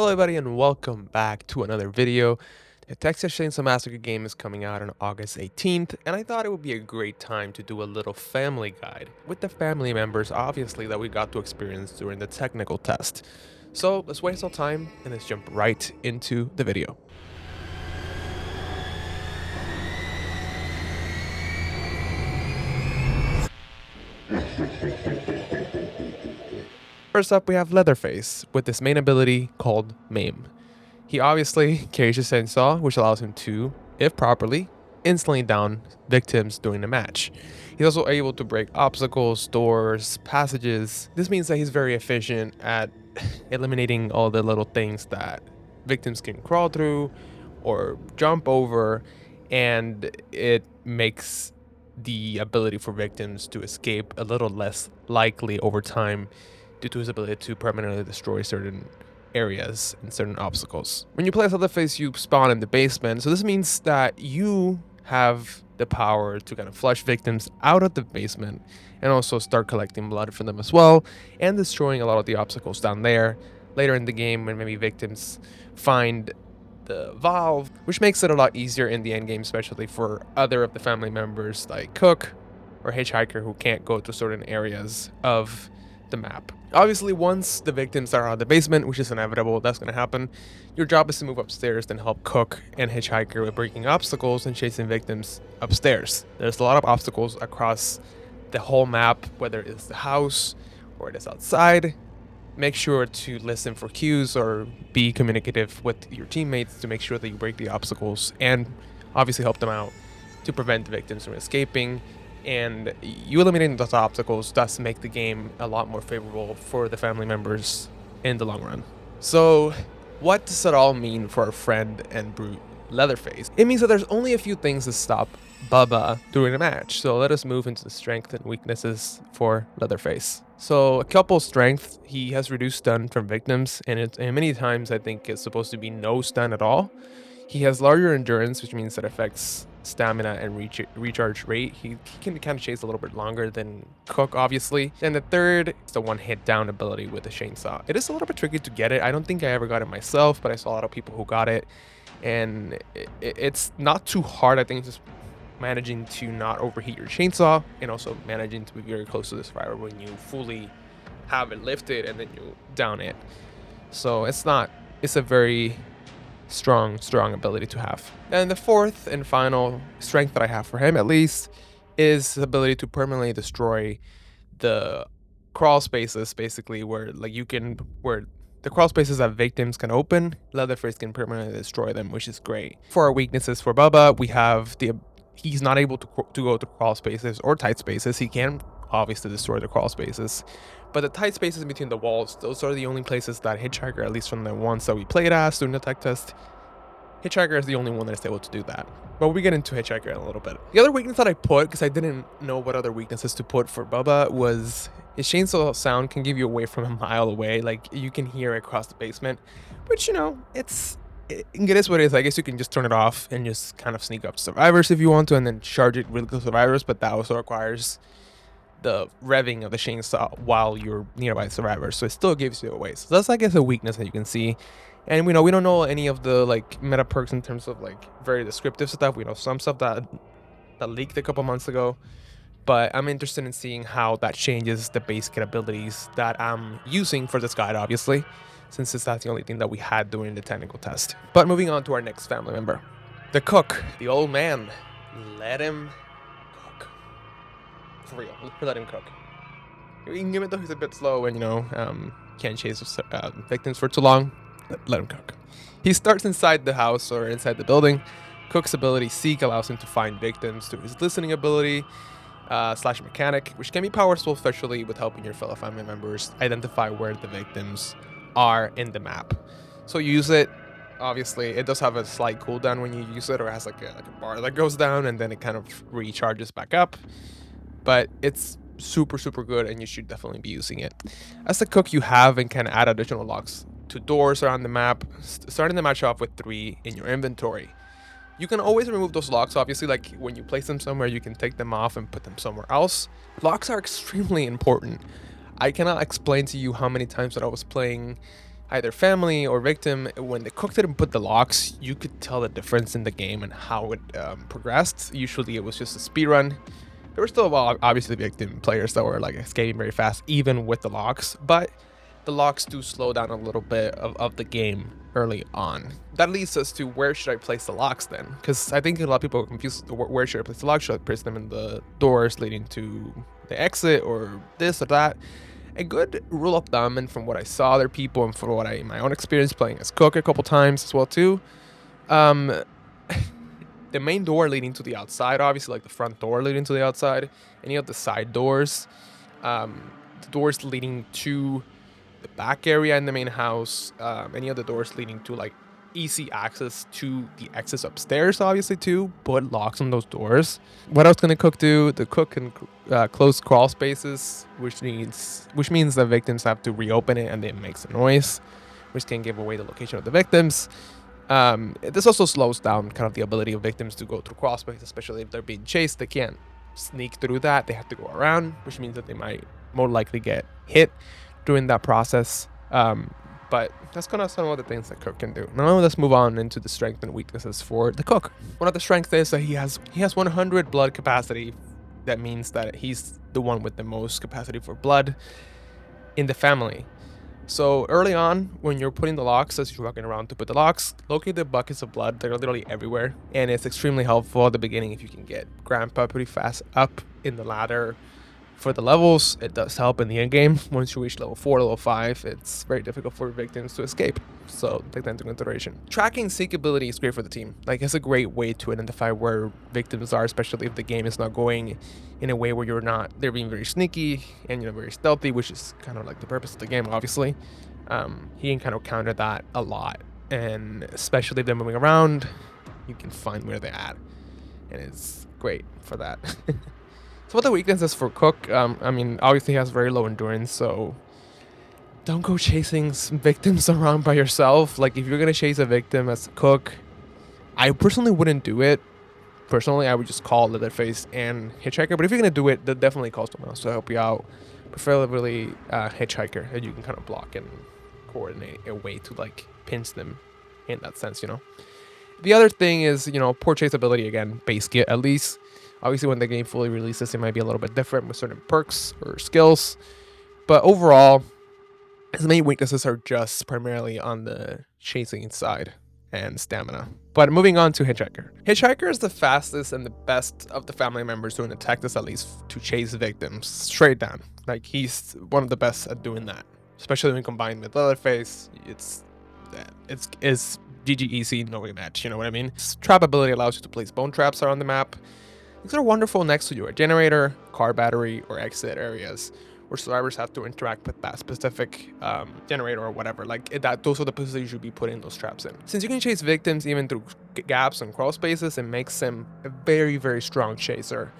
Hello everybody and welcome back to another video. The Texas Chainsaw Massacre game is coming out on August 18th, and I thought it would be a great time to do a little family guide with the family members obviously that we got to experience during the technical test. So let's waste no time and let's jump right into the video. First up we have Leatherface with this main ability called Maim. He obviously carries a chainsaw, which allows him to, if properly, instantly down victims during the match. He's also able to break obstacles, doors, passages. This means that he's very efficient at eliminating all the little things that victims can crawl through or jump over, and it makes the ability for victims to escape a little less likely over time due to his ability to permanently destroy certain areas and certain obstacles. When you play as Leatherface, you spawn in the basement, so this means that you have the power to kind of flush victims out of the basement and also start collecting blood from them as well and destroying a lot of the obstacles down there. Later in the game, when maybe victims find the valve, which makes it a lot easier in the end game, especially for other of the family members like Cook or Hitchhiker who can't go to certain areas of the map. Obviously, once the victims are out of the basement, which is inevitable, that's going to happen, your job is to move upstairs and help Cook and Hitchhiker with breaking obstacles and chasing victims upstairs. There's a lot of obstacles across the whole map, whether it's the house or it is outside. Make sure to listen for cues or be communicative with your teammates to make sure that you break the obstacles and obviously help them out to prevent the victims from escaping. And you eliminating those obstacles does make the game a lot more favorable for the family members in the long run. So what does it all mean for our friend and brute Leatherface? It means that there's only a few things to stop Bubba during a match. So let us move into the strength and weaknesses for Leatherface. So a couple strength, he has reduced stun from victims, and many times I think it's supposed to be no stun at all. He has larger endurance, which means that affects stamina and recharge rate. He can kind of chase a little bit longer than Cook, obviously. And the third is the one hit down ability with the chainsaw. It is a little bit tricky to get it. I don't think I ever got it myself, but I saw a lot of people who got it. And it's not too hard. I think it's just managing to not overheat your chainsaw and also managing to be very close to the survivor when you fully have it lifted and then you down it. So it's a very strong ability to have. And the fourth and final strength that I have for him, at least, is the ability to permanently destroy the crawl spaces, basically where the crawl spaces that victims can open, Leatherface can permanently destroy them, which is great. For our weaknesses for Bubba, we have he's not able to go to crawl spaces or tight spaces. He can obviously destroy the crawl spaces, but the tight spaces between the walls, those are the only places that Hitchhiker, at least from the ones that we played as during the tech test, Hitchhiker is the only one that's able to do that. But we get into Hitchhiker in a little bit. The other weakness that I put, because I didn't know what other weaknesses to put for Bubba, was his chainsaw sound can give you away from a mile away. Like, you can hear it across the basement, which, you know, it is what it is. I guess you can just turn it off and just kind of sneak up to survivors if you want to, and then charge it really close to survivors, but that also requires the revving of the chainsaw while you're nearby survivors, so it still gives you away. So that's, I guess, a weakness that you can see. And we don't know any of the like meta perks in terms of like very descriptive stuff. We know some stuff that leaked a couple months ago, but I'm interested in seeing how that changes the base capabilities that I'm using for this guide, obviously, since that's the only thing that we had during the technical test. But moving on to our next family member, the cook, the old man. Let him cook. For real, let him cook. Even though he's a bit slow and can't chase victims for too long, let him cook. He starts inside the house or inside the building. Cook's ability Seek allows him to find victims through his listening ability slash mechanic, which can be powerful, especially with helping your fellow family members identify where the victims are in the map. So you use it. Obviously, it does have a slight cooldown when you use it, or it has like a bar that goes down and then it kind of recharges back up. But it's super good, and you should definitely be using it. As a cook, you have and can add additional locks to doors around the map, starting the match off with 3 in your inventory. You can always remove those locks, obviously, like when you place them somewhere, you can take them off and put them somewhere else. Locks are extremely important. I cannot explain to you how many times that I was playing either family or victim. When the cook didn't put the locks, you could tell the difference in the game and how it progressed. Usually it was just a speed run. There were still obviously victim players that were like escaping very fast even with the locks, but the locks do slow down a little bit of the game early on. That leads us to where should I place the locks then? Because I think a lot of people are confused. Where should I place the locks? Should I place them in the doors leading to the exit or this or that? A good rule of thumb, and from what I saw other people and from what my own experience playing as cook a couple times as well too, the main door leading to the outside, obviously like the front door leading to the outside, any of the side doors, the doors leading to the back area in the main house, any of the doors leading to like easy access to the exits upstairs, obviously too, put locks on those doors. What else can the cook do? The cook can close crawl spaces, which means the victims have to reopen it and it makes a noise, which can give away the location of the victims. This also slows down kind of the ability of victims to go through crawl space, especially if they're being chased. They can't sneak through that. They have to go around, which means that they might more likely get hit during that process. But that's kind of some of the things that cook can do. Now let's move on into the strengths and weaknesses for the cook. One of the strengths is that he has 100 blood capacity. That means that he's the one with the most capacity for blood in the family. So early on, when you're putting the locks, as you're walking around to put the locks, locate the buckets of blood. They're literally everywhere, and it's extremely helpful at the beginning if you can get grandpa pretty fast up in the ladder for the levels. It does help in the end game. Once you reach level 4, level 5, it's very difficult for victims to escape. So take that into consideration. Tracking seek ability is great for the team. Like, it's a great way to identify where victims are, especially if the game is not going in a way where they're being very sneaky and very stealthy, which is kind of like the purpose of the game, obviously. He can kind of counter that a lot, and especially if they're moving around, you can find where they're at, and it's great for that. So what the weaknesses for Cook, I mean, obviously he has very low endurance, so don't go chasing some victims around by yourself. Like, if you're going to chase a victim as a Cook, I personally wouldn't do it. Personally, I would just call Leatherface and Hitchhiker, but if you're going to do it, then definitely call someone else to help you out. Preferably Hitchhiker, and you can kind of block and coordinate a way to, like, pinch them in that sense, The other thing is, poor chaseability again, base kit at least. Obviously, when the game fully releases, it might be a little bit different with certain perks or skills. But overall, his main weaknesses are just primarily on the chasing side and stamina. But moving on to Hitchhiker. Hitchhiker is the fastest and the best of the family members doing the tactics, at least to chase victims straight down. Like, he's one of the best at doing that. Especially when combined with Leatherface, it's GG easy, no rematch, you know what I mean? His trap ability allows you to place bone traps around the map. These are wonderful next to your generator, car battery, or exit areas where survivors have to interact with that specific generator or whatever. Like, those are the places you should be putting those traps in. Since you can chase victims even through gaps and crawl spaces, it makes him a very, very strong chaser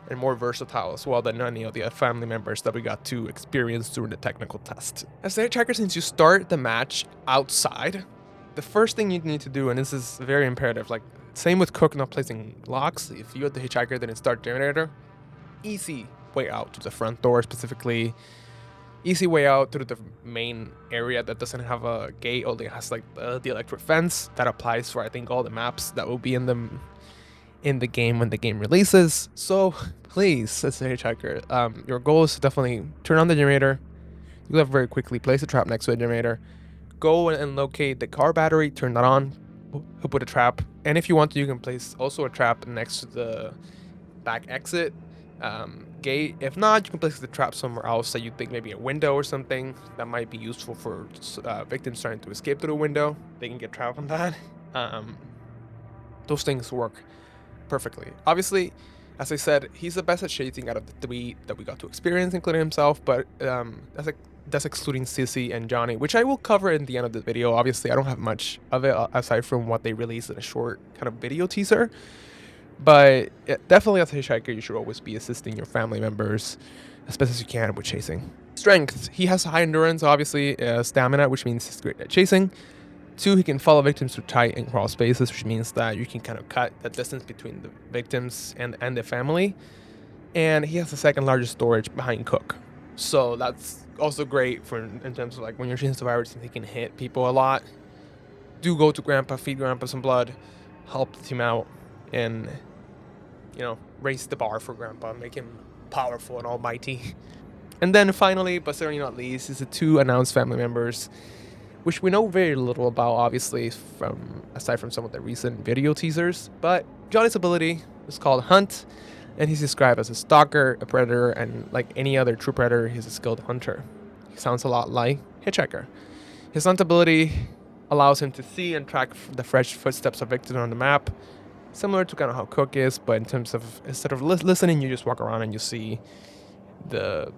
and more versatile as well than any of the family members that we got to experience during the technical test. As the Hitchhiker, since you start the match outside, the first thing you need to do, and this is very imperative, like, same with Cook not placing locks. If you at the Hitchhiker didn't start generator, easy way out to the front door specifically. Easy way out through the main area that doesn't have a gate, only has like the electric fence. That applies for, I think, all the maps that will be in the game when the game releases. So please, as a Hitchhiker, your goal is to definitely turn on the generator. You have very quickly place a trap next to the generator. Go and locate the car battery, turn that on, put a trap, and if you want to, you can place also a trap next to the back exit gate. If not, you can place the trap somewhere else that you think maybe a window or something that might be useful for victims trying to escape through the window. They can get trapped on that. Those things work perfectly. Obviously, as I said, he's the best at chasing out of the 3 that we got to experience, including himself, but that's excluding Sissy and Johnny, which I will cover in the end of the video. Obviously, I don't have much of it aside from what they released in a short kind of video teaser. But definitely as a Hitchhiker, you should always be assisting your family members as best as you can with chasing. Strength. He has high endurance, obviously, stamina, which means he's great at chasing. 2, he can follow victims through tight and crawl spaces, which means that you can kind of cut the distance between the victims and the family. And he has the second largest storage behind Cook. So that's also great for in terms of like when you're chasing survivors and they can hit people a lot. Do go to Grandpa, feed Grandpa some blood, help the team out, and raise the bar for Grandpa, make him powerful and almighty. And then finally, but certainly not least, is the 2 announced family members, which we know very little about, obviously, aside from some of the recent video teasers. But Johnny's ability is called Hunt, and he's described as a stalker, a predator, and like any other true predator, he's a skilled hunter. He sounds a lot like Hitchhiker. His Hunt ability allows him to see and track the fresh footsteps of victims on the map, similar to kind of how Cook is, but in terms of instead of listening, you just walk around and you see the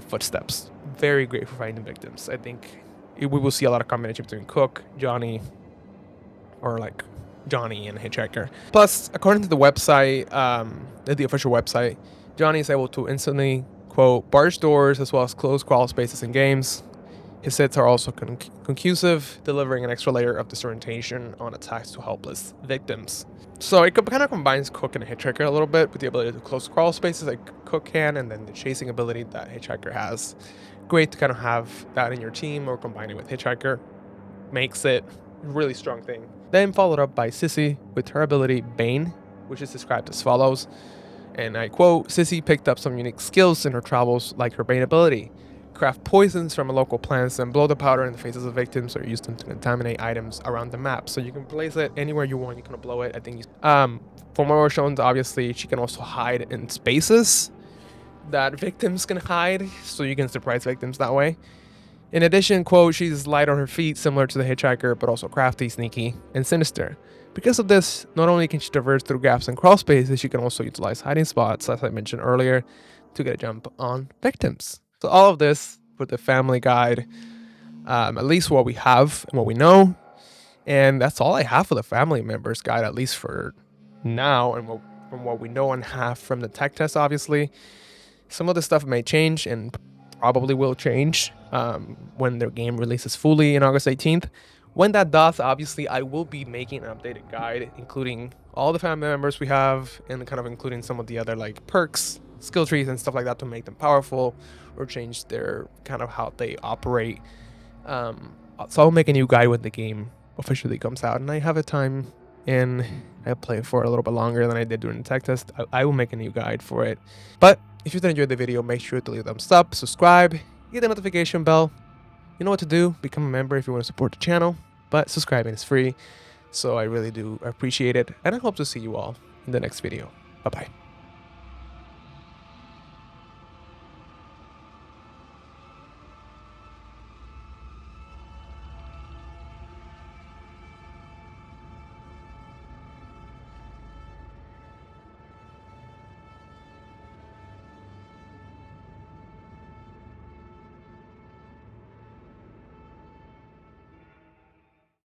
footsteps. Very great for finding victims. I think we will see a lot of combination between Cook, Johnny, or like Johnny and Hitchhiker. Plus, according to the website, the official website, Johnny is able to instantly, quote, barge doors as well as close crawl spaces in games. His hits are also concussive, delivering an extra layer of disorientation on attacks to helpless victims. So it kind of combines Cook and Hitchhiker a little bit with the ability to close crawl spaces like Cook can, and then the chasing ability that Hitchhiker has. Great to kind of have that in your team or combine it with Hitchhiker. Makes it a really strong thing. Then followed up by Sissy with her ability Bane, which is described as follows. And I quote, Sissy picked up some unique skills in her travels like her Bane ability. Craft poisons from local plants and blow the powder in the faces of victims or use them to contaminate items around the map. So you can place it anywhere you want. You can blow it. I think from what we're shown, obviously she can also hide in spaces that victims can hide, so you can surprise victims that way. In addition, quote, she's light on her feet, similar to the Hitchhiker, but also crafty, sneaky, and sinister. Because of this, not only can she traverse through gaps and crawl spaces, she can also utilize hiding spots, as I mentioned earlier, to get a jump on victims. So all of this for the family guide, at least what we have and what we know. And that's all I have for the family members guide, at least for now, and from what we know and have from the tech test, obviously. Some of the stuff may change and probably will change when their game releases fully in August 18th. When that does, obviously, I will be making an updated guide, including all the family members we have and kind of including some of the other like perks, skill trees, and stuff like that to make them powerful or change their kind of how they operate. So I'll make a new guide when the game officially comes out, and I have a time and I play it for a little bit longer than I did during the tech test. I will make a new guide for it. But if you did enjoy the video, make sure to leave a thumbs up, subscribe, hit the notification bell. You know what to do. Become a member if you want to support the channel. But subscribing is free, so I really do appreciate it. And I hope to see you all in the next video. Bye-bye.